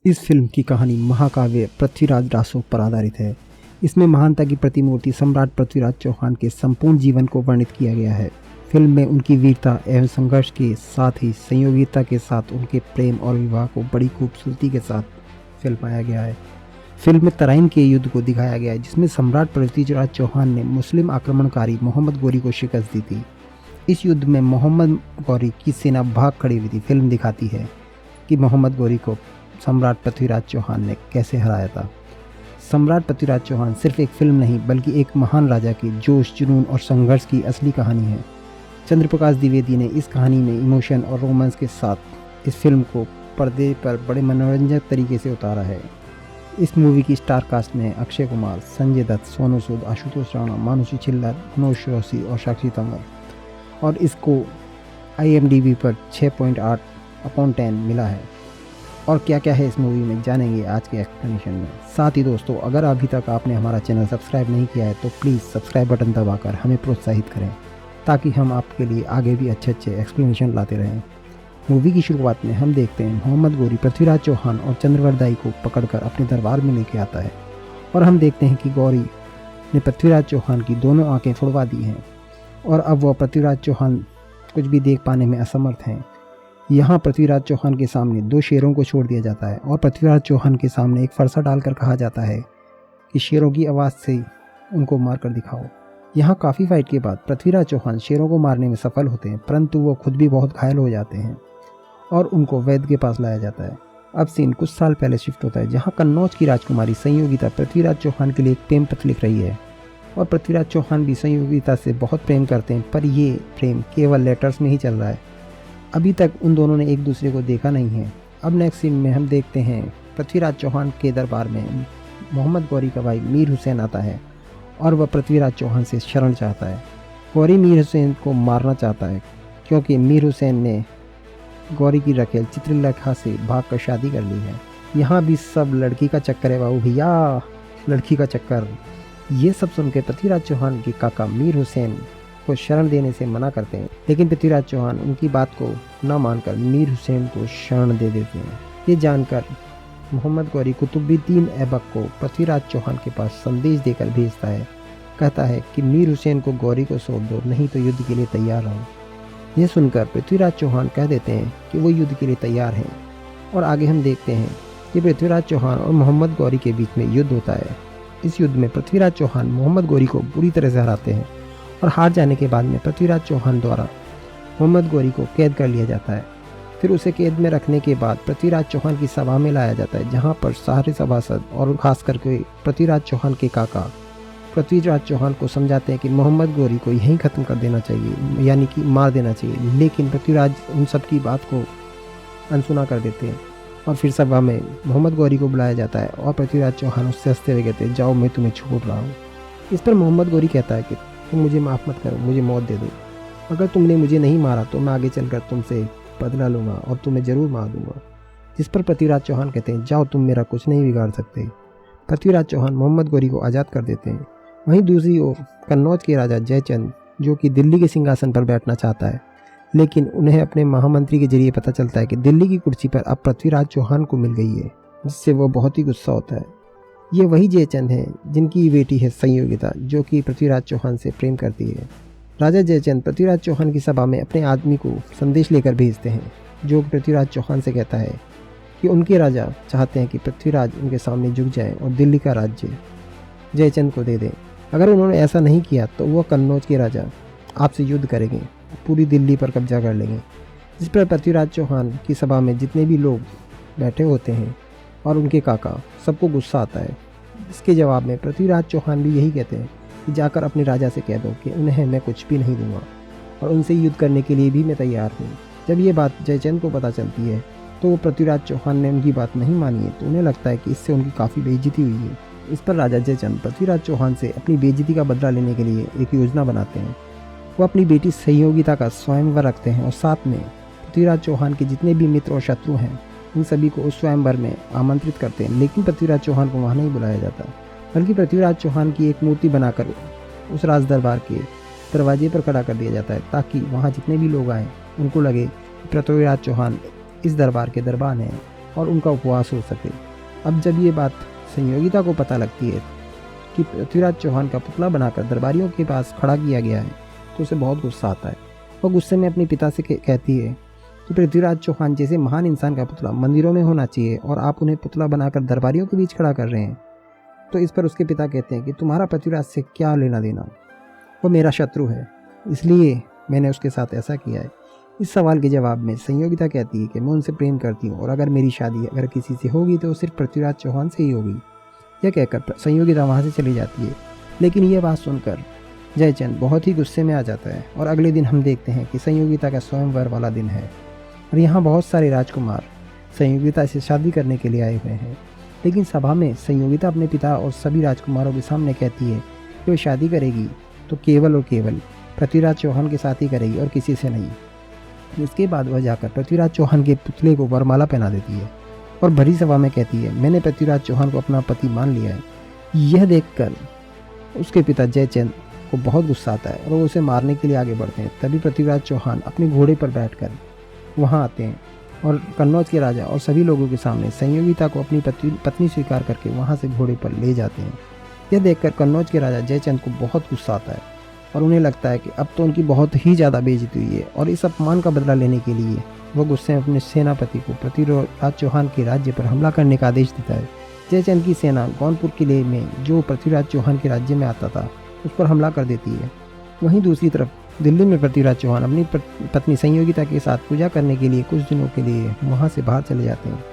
इस फिल्म की कहानी महाकाव्य पृथ्वीराज रासो पर आधारित है। इसमें महानता की प्रतिमूर्ति सम्राट पृथ्वीराज चौहान के संपूर्ण जीवन को वर्णित किया गया है। फिल्म में उनकी वीरता एवं संघर्ष के साथ ही संयोगिता के साथ उनके प्रेम और विवाह को बड़ी खूबसूरती के साथ फिल्माया गया है। फिल्म में तराइन के युद्ध को दिखाया गया है, जिसमें सम्राट पृथ्वीराज चौहान ने मुस्लिम आक्रमणकारी मोहम्मद गौरी को शिकस्त दी थी। इस युद्ध में मोहम्मद गौरी की सेना भाग खड़ी हुई थी। फिल्म दिखाती है कि मोहम्मद गौरी को सम्राट पृथ्वीराज चौहान ने कैसे हराया था। सम्राट पृथ्वीराज चौहान सिर्फ एक फिल्म नहीं बल्कि एक महान राजा की जोश, जुनून और संघर्ष की असली कहानी है। चंद्रप्रकाश द्विवेदी ने इस कहानी में इमोशन और रोमांस के साथ इस फिल्म को पर्दे पर बड़े मनोरंजक तरीके से उतारा है। इस मूवी की स्टार कास्ट में अक्षय कुमार, संजय दत्त, सोनू सूद, आशुतोष राणा, मानुषी छिल्लर, मनोज जोशी और साक्षी तंवर। और इसको IMDb पर 6.8/10 मिला है। और क्या क्या है इस मूवी में जानेंगे आज के एक्सप्लेनेशन में। साथ ही दोस्तों, अगर अभी तक आपने हमारा चैनल सब्सक्राइब नहीं किया है तो प्लीज़ सब्सक्राइब बटन दबाकर हमें प्रोत्साहित करें, ताकि हम आपके लिए आगे भी अच्छे अच्छे एक्सप्लेनेशन लाते रहें। मूवी की शुरुआत में हम देखते हैं मोहम्मद गौरी पृथ्वीराज चौहान और चंद्रवरदाई को पकड़कर अपने दरबार में लेके आता है। और हम देखते हैं कि गौरी ने पृथ्वीराज चौहान की दोनों आंखें छुड़वा दी हैं और अब वह पृथ्वीराज चौहान कुछ भी देख पाने में असमर्थ हैं। यहाँ पृथ्वीराज चौहान के सामने 2 शेरों को छोड़ दिया जाता है और पृथ्वीराज चौहान के सामने एक फरसा डालकर कहा जाता है कि शेरों की आवाज़ से उनको मार कर दिखाओ। यहाँ काफ़ी फाइट के बाद पृथ्वीराज चौहान शेरों को मारने में सफल होते हैं, परंतु वो खुद भी बहुत घायल हो जाते हैं और उनको वैद्य के पास लाया जाता है। अब सीन कुछ साल पहले शिफ्ट होता है, जहाँ कन्नौज की राजकुमारी संयोगिता पृथ्वीराज चौहान के लिए एक प्रेम पत्र लिख रही है और पृथ्वीराज चौहान भी संयोगिता से बहुत प्रेम करते हैं, पर ये प्रेम केवल लेटर्स में ही चल रहा है। अभी तक उन दोनों ने एक दूसरे को देखा नहीं है। अब नेक्स्ट सीन में हम देखते हैं पृथ्वीराज चौहान के दरबार में मोहम्मद गौरी का भाई मीर हुसैन आता है और वह पृथ्वीराज चौहान से शरण चाहता है। गौरी मीर हुसैन को मारना चाहता है क्योंकि मीर हुसैन ने गौरी की रखेल चित्रलेखा से भागकर शादी कर ली है। यहाँ भी सब लड़की का चक्कर है बाबू भैया, लड़की का चक्कर। ये सब सुनकर पृथ्वीराज चौहान के काका मीर हुसैन को शरण देने से मना करते हैं, लेकिन पृथ्वीराज चौहान उनकी बात को न मानकर मीर हुसैन को शरण दे देते हैं। ये जानकर मोहम्मद गौरी कुतुबुद्दीन ऐबक को पृथ्वीराज चौहान के पास संदेश देकर भेजता है। कहता है कि मीर हुसैन को गौरी को सौंप दो, नहीं तो युद्ध के लिए तैयार रहो। यह सुनकर पृथ्वीराज चौहान कह देते हैं कि वो युद्ध के लिए तैयार हैं। और आगे हम देखते हैं कि पृथ्वीराज चौहान और मोहम्मद गौरी के बीच में युद्ध होता है। इस युद्ध में पृथ्वीराज चौहान मोहम्मद गौरी को बुरी तरह से हराते हैं और हार जाने के बाद में पृथ्वीराज चौहान द्वारा मोहम्मद गौरी को कैद कर लिया जाता है। फिर उसे कैद में रखने के बाद पृथ्वीराज चौहान की सभा में लाया जाता है, जहाँ पर सारे सभासद और खास करके पृथ्वीराज चौहान के काका पृथ्वीराज चौहान को समझाते हैं कि मोहम्मद गौरी को यहीं ख़त्म कर देना चाहिए, यानी कि मार देना चाहिए। लेकिन पृथ्वीराज उन सब की बात को अनसुना कर देते हैं और फिर सभा में मोहम्मद गौरी को बुलाया जाता है और पृथ्वीराज चौहान उससे हंसते हुए कहते हैं, जाओ मैं तुम्हें छोड़ रहा हूँ। इस पर मोहम्मद गौरी कहता है कि तुम मुझे माफ़ मत करो, मुझे मौत दे दो। अगर तुमने मुझे नहीं मारा तो मैं आगे चलकर तुमसे बदला लूँगा और तुम्हें ज़रूर मार दूँगा। जिस पर पृथ्वीराज चौहान कहते हैं, जाओ तुम मेरा कुछ नहीं बिगाड़ सकते। पृथ्वीराज चौहान मोहम्मद गौरी को आज़ाद कर देते हैं। वहीं दूसरी ओर कन्नौज के राजा जयचंद, जो कि दिल्ली के सिंहासन पर बैठना चाहता है, लेकिन उन्हें अपने महामंत्री के जरिए पता चलता है कि दिल्ली की कुर्सी पर अब पृथ्वीराज चौहान को मिल गई है, जिससे वो बहुत ही गुस्सा होता है। ये वही जयचंद है जिनकी बेटी है संयोगिता, जो कि पृथ्वीराज चौहान से प्रेम करती है। राजा जयचंद पृथ्वीराज चौहान की सभा में अपने आदमी को संदेश लेकर भेजते हैं, जो पृथ्वीराज चौहान से कहता है कि उनके राजा चाहते हैं कि पृथ्वीराज उनके सामने झुक जाएं और दिल्ली का राज्य जयचंद को दे दें। अगर उन्होंने ऐसा नहीं किया तो वह कन्नौज के राजा आपसे युद्ध करेंगे, पूरी दिल्ली पर कब्जा कर लेंगे। इस पर पृथ्वीराज चौहान की सभा में जितने भी लोग बैठे होते हैं और उनके काका, सबको गुस्सा आता है। इसके जवाब में पृथ्वीराज चौहान भी यही कहते हैं कि जाकर अपने राजा से कह दो कि उन्हें मैं कुछ भी नहीं दूंगा और उनसे युद्ध करने के लिए भी मैं तैयार हूँ। जब ये बात जयचंद को पता चलती है तो वो पृथ्वीराज चौहान ने उनकी बात नहीं मानी है, तो उन्हें लगता है कि इससे उनकी काफ़ी बेइज्जती हुई है। इस पर राजा जयचंद पृथ्वीराज चौहान से अपनी बेइज्जती का बदला लेने के लिए एक योजना बनाते हैं। वो अपनी बेटी संयोगिता का स्वयंवर रखते हैं और साथ में पृथ्वीराज चौहान के जितने भी मित्र और शत्रु हैं इन सभी को उस स्वयंवर में आमंत्रित करते हैं। लेकिन पृथ्वीराज चौहान को वहाँ नहीं बुलाया जाता, बल्कि पृथ्वीराज चौहान की एक मूर्ति बनाकर उस राज दरबार के दरवाजे पर खड़ा कर दिया जाता है, ताकि वहाँ जितने भी लोग आएँ उनको लगे कि पृथ्वीराज चौहान इस दरबार के दरबान हैं और उनका उपवास हो सके। अब जब ये बात संयोगिता को पता लगती है कि पृथ्वीराज चौहान का पुतला बनाकर दरबारियों के पास खड़ा किया गया है तो उसे बहुत गुस्सा आता है। वह गुस्से में अपने पिता से कहती है कि पृथ्वीराज चौहान जैसे महान इंसान का पुतला मंदिरों में होना चाहिए और आप उन्हें पुतला बनाकर दरबारियों के बीच खड़ा कर रहे हैं। तो इस पर उसके पिता कहते हैं कि तुम्हारा पृथ्वीराज से क्या लेना देना, वो मेरा शत्रु है, इसलिए मैंने उसके साथ ऐसा किया है। इस सवाल के जवाब में संयोगिता कहती है कि मैं उनसे प्रेम करती हूँ और अगर मेरी शादी अगर किसी से होगी तो सिर्फ पृथ्वीराज चौहान से ही होगी। यह कहकर संयोगिता वहाँ से चली जाती है। लेकिन यह बात सुनकर जयचंद बहुत ही गुस्से में आ जाता है और अगले दिन हम देखते हैं कि संयोगिता का स्वयंवर वाला दिन है और यहाँ बहुत सारे राजकुमार संयोगिता से शादी करने के लिए आए हुए हैं। लेकिन सभा में संयोगिता अपने पिता और सभी राजकुमारों के सामने कहती है कि वो शादी करेगी तो केवल और केवल पृथ्वीराज चौहान के साथ ही करेगी और किसी से नहीं। इसके बाद वह जाकर पृथ्वीराज चौहान के पुतले को वरमाला पहना देती है और भरी सभा में कहती है मैंने पृथ्वीराज चौहान को अपना पति मान लिया है। यह देखकर उसके पिता जयचंद को बहुत गुस्सा आता है और वो उसे मारने के लिए आगे बढ़ते हैं। तभी पृथ्वीराज चौहान अपने घोड़े पर बैठकर वहाँ आते हैं और कन्नौज के राजा और सभी लोगों के सामने संयोगिता को अपनी पत्नी स्वीकार करके वहाँ से घोड़े पर ले जाते हैं। यह देखकर कन्नौज के राजा जयचंद को बहुत गुस्सा आता है और उन्हें लगता है कि अब तो उनकी बहुत ही ज़्यादा बेइज्जती हुई है और इस अपमान का बदला लेने के लिए वह गुस्से में अपने सेनापति को पृथ्वीराज चौहान के राज्य पर हमला करने का आदेश देता है। जयचंद की सेना गौनपुर किले में जो पृथ्वीराज चौहान के राज्य में आता था उस पर हमला कर देती है। वहीं दूसरी तरफ दिल्ली में पृथ्वीराज चौहान अपनी पत्नी संयोगिता के साथ पूजा करने के लिए कुछ दिनों के लिए वहाँ से बाहर चले जाते हैं,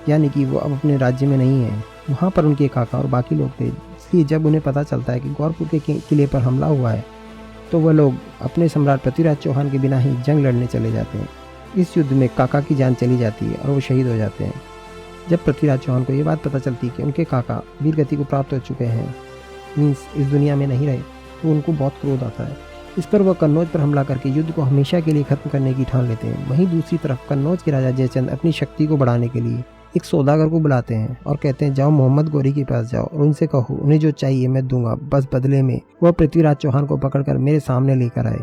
यानी कि वो अब अपने राज्य में नहीं है। वहाँ पर उनके काका और बाकी लोग थे, इसलिए जब उन्हें पता चलता है कि गौरपुर के किले पर हमला हुआ है तो वह लोग अपने सम्राट पृथ्वीराज चौहान के बिना ही जंग लड़ने चले जाते हैं। इस युद्ध में काका की जान चली जाती है और वो शहीद हो जाते हैं। जब पृथ्वीराज चौहान को ये बात पता चलती है कि उनके काका वीर गति को प्राप्त हो चुके हैं, मीन्स इस दुनिया में नहीं रहे, तो उनको बहुत क्रोध आता है। इस पर वह कन्नौज पर हमला करके युद्ध को हमेशा के लिए खत्म करने की ठान लेते हैं। वहीं दूसरी तरफ कन्नौज के राजा जयचंद अपनी शक्ति को बढ़ाने के लिए एक सौदागर को बुलाते हैं और कहते हैं जाओ मोहम्मद गौरी के पास जाओ और उनसे कहो उन्हें जो चाहिए मैं दूंगा, बस बदले में वह पृथ्वीराज चौहान को पकड़कर मेरे सामने लेकर आए।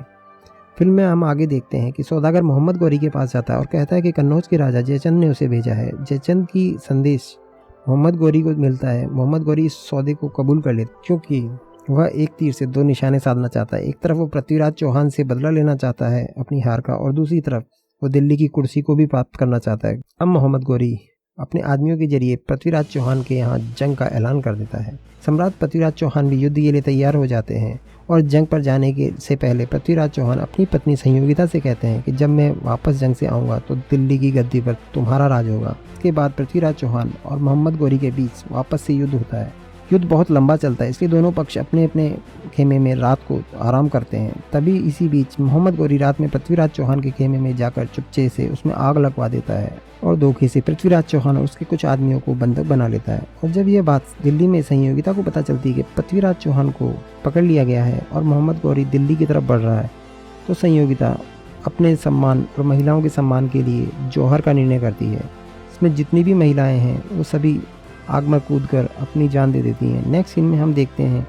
फिल्म में हम आगे देखते हैं कि सौदागर मोहम्मद गौरी के पास जाता है और कहता है कि कन्नौज के राजा जयचंद ने उसे भेजा है। जयचंद की संदेश मोहम्मद गौरी को मिलता है। मोहम्मद गौरी इस सौदे को कबूल कर लेता क्योंकि वह एक तीर से दो निशाने साधना चाहता है। एक तरफ वो पृथ्वीराज चौहान से बदला लेना चाहता है अपनी हार का और दूसरी तरफ वो दिल्ली की कुर्सी को भी प्राप्त करना चाहता है। अब मोहम्मद गौरी अपने आदमियों के जरिए पृथ्वीराज चौहान के यहाँ जंग का ऐलान कर देता है। सम्राट पृथ्वीराज चौहान भी युद्ध के लिए तैयार हो जाते हैं और जंग पर जाने के से पहले पृथ्वीराज चौहान अपनी पत्नी संयोगिता से कहते हैं कि जब मैं वापस जंग से आऊँगा तो दिल्ली की गद्दी पर तुम्हारा राज होगा। इसके बाद पृथ्वीराज चौहान और मोहम्मद गौरी के बीच वापस से युद्ध होता है। युद्ध बहुत लंबा चलता है, इसलिए दोनों पक्ष अपने अपने खेमे में रात को आराम करते हैं। तभी इसी बीच मोहम्मद गौरी रात में पृथ्वीराज चौहान के खेमे में जाकर चुपचे से उसमें आग लगवा देता है और धोखे से पृथ्वीराज चौहान और उसके कुछ आदमियों को बंधक बना लेता है। और जब यह बात दिल्ली में संयोगिता को पता चलती है कि पृथ्वीराज चौहान को पकड़ लिया गया है और मोहम्मद गौरी दिल्ली की तरफ बढ़ रहा है, तो संयोगिता अपने सम्मान और महिलाओं के सम्मान के लिए जौहर का निर्णय करती है। इसमें जितनी भी महिलाएं हैं वो सभी आग में कूदकर अपनी जान दे देती हैं। नेक्स्ट सीन में हम देखते हैं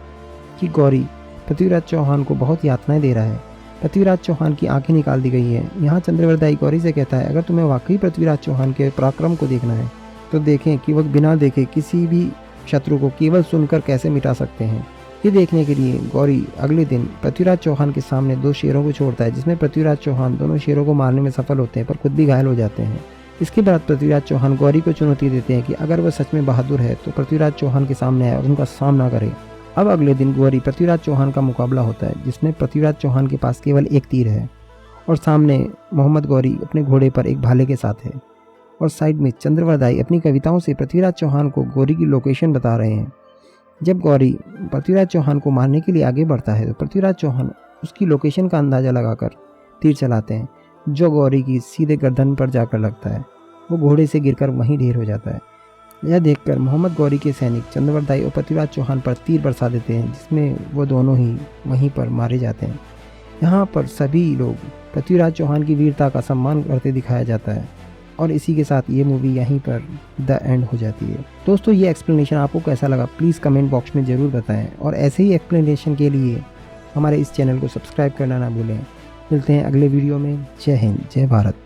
कि गौरी पृथ्वीराज चौहान को बहुत यातनाएं दे रहा है। पृथ्वीराज चौहान की आंखें निकाल दी गई हैं। यहाँ चंद्रवरदाई गौरी से कहता है अगर तुम्हें वाकई पृथ्वीराज चौहान के पराक्रम को देखना है तो देखें कि वह बिना देखे किसी भी शत्रु को केवल सुनकर कैसे मिटा सकते हैं। ये देखने के लिए गौरी अगले दिन पृथ्वीराज चौहान के सामने 2 शेरों को छोड़ता है, जिसमें पृथ्वीराज चौहान दोनों शेरों को मारने में सफल होते हैं पर खुद भी घायल हो जाते हैं। इसके बाद पृथ्वीराज चौहान गौरी को चुनौती देते हैं कि अगर वह सच में बहादुर है तो पृथ्वीराज चौहान के सामने आए और उनका सामना करे। अब अगले दिन गौरी पृथ्वीराज चौहान का मुकाबला होता है, जिसमें पृथ्वीराज चौहान के पास केवल एक तीर है और सामने मोहम्मद गौरी अपने घोड़े पर एक भाले के साथ है और साइड में चंद्रवरदाई अपनी कविताओं से पृथ्वीराज चौहान को गौरी की लोकेशन बता रहे हैं। जब गौरी पृथ्वीराज चौहान को मारने के लिए आगे बढ़ता है तो पृथ्वीराज चौहान उसकी लोकेशन का अंदाजा लगाकर तीर चलाते हैं, जो गौरी की सीधे गर्दन पर जाकर लगता है। वो घोड़े से गिरकर वहीं ढेर हो जाता है। यह देखकर मोहम्मद गौरी के सैनिक चंद्रवरदाई और पृथ्वीराज चौहान पर तीर बरसा देते हैं, जिसमें वो दोनों ही वहीं पर मारे जाते हैं। यहाँ पर सभी लोग पृथ्वीराज चौहान की वीरता का सम्मान करते दिखाया जाता है और इसी के साथ ये मूवी यहीं पर द एंड हो जाती है। दोस्तों, ये एक्सप्लेनेशन आपको कैसा लगा प्लीज़ कमेंट बॉक्स में ज़रूर बताएं और ऐसे ही एक्सप्लेनेशन के लिए हमारे इस चैनल को सब्सक्राइब करना ना भूलें। मिलते हैं अगले वीडियो में। जय हिंद, जय भारत।